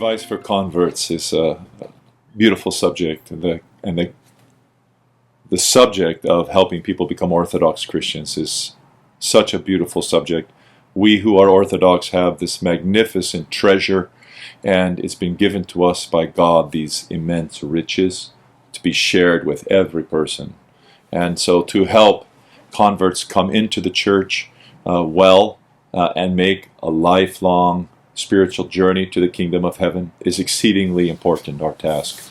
Advice for converts is a beautiful subject, and the subject of helping people become Orthodox Christians is such a beautiful subject. We who are Orthodox have this magnificent treasure, and it's been given to us by God, these immense riches to be shared with every person. And so to help converts come into the church and make a lifelong spiritual journey to the kingdom of heaven is exceedingly important, our task.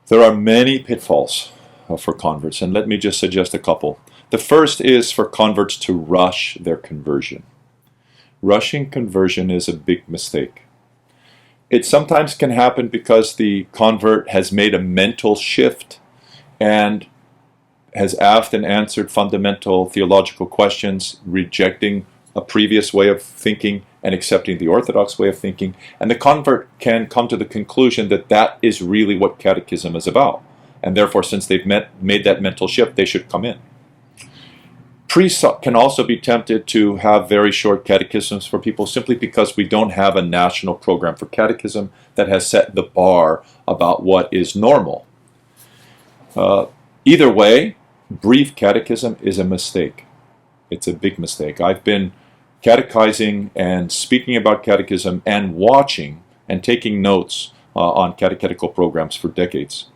There are many pitfalls for converts, and let me just suggest a couple. The first is for converts to rush their conversion. Rushing conversion is a big mistake. It sometimes can happen because the convert has made a mental shift and has asked and answered fundamental theological questions, rejecting a previous way of thinking and accepting the Orthodox way of thinking, and the convert can come to the conclusion that that is really what catechism is about, and therefore, since they've made that mental shift, they should come in. Priests can also be tempted to have very short catechisms for people simply because we don't have a national program for catechism that has set the bar about what is normal. Either way, brief catechism is a mistake. It's a big mistake. I've been catechizing and speaking about catechism and watching and taking notes on catechetical programs for decades.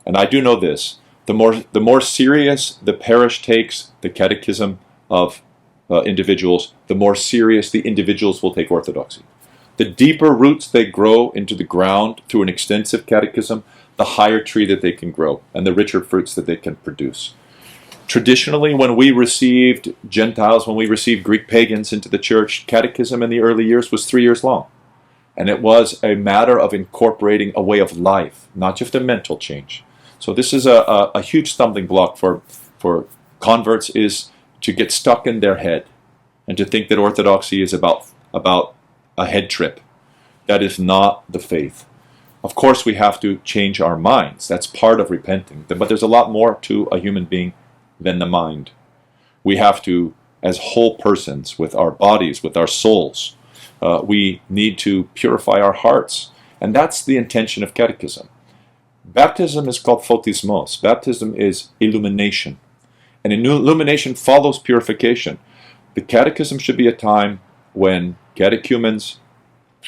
And I do know this: the more serious the parish takes the catechism of individuals, the more serious the individuals will take orthodoxy. The deeper roots they grow into the ground through an extensive catechism, the higher tree that they can grow and the richer fruits that they can produce. Traditionally, when we received Gentiles, when we received Greek pagans into the church, catechism in the early years was 3 years long. And it was a matter of incorporating a way of life, not just a mental change. So this is a huge stumbling block for converts, is to get stuck in their head and to think that orthodoxy is about a head trip. That is not the faith. Of course, we have to change our minds. That's part of repenting. But there's a lot more to a human being than the mind. We have to, as whole persons, with our bodies, with our souls, we need to purify our hearts. And that's the intention of catechism. Baptism is called photismos. Baptism is illumination. And illumination follows purification. The catechism should be a time when catechumens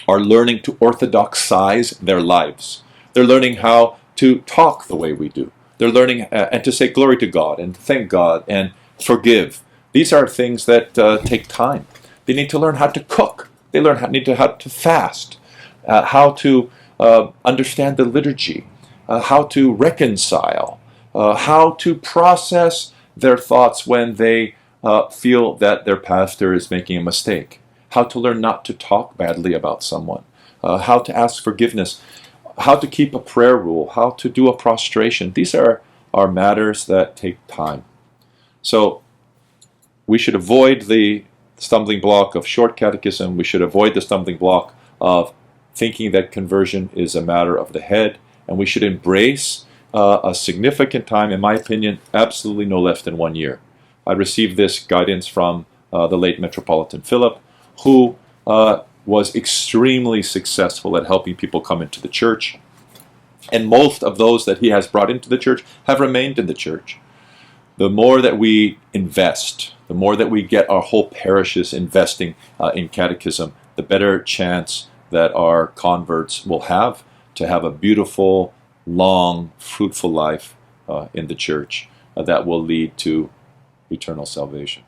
are learning to orthodoxize their lives. They're learning how to talk the way we do. They're learning and to say glory to God and thank God and forgive. These are things that take time. They need to learn how to cook. They need to how to fast, how to understand the liturgy, how to reconcile, how to process their thoughts when they feel that their pastor is making a mistake, how to learn not to talk badly about someone, how to ask forgiveness, how to keep a prayer rule, how to do a prostration. These are matters that take time. So we should avoid the stumbling block of short catechism. We should avoid the stumbling block of thinking that conversion is a matter of the head. And we should embrace a significant time, in my opinion, absolutely no less than 1 year. I received this guidance from the late Metropolitan Philip, who was extremely successful at helping people come into the church. And most of those that he has brought into the church have remained in the church. The more that we invest, the more that we get our whole parishes investing in catechism, the better chance that our converts will have to have a beautiful, long, fruitful life in the church that will lead to eternal salvation.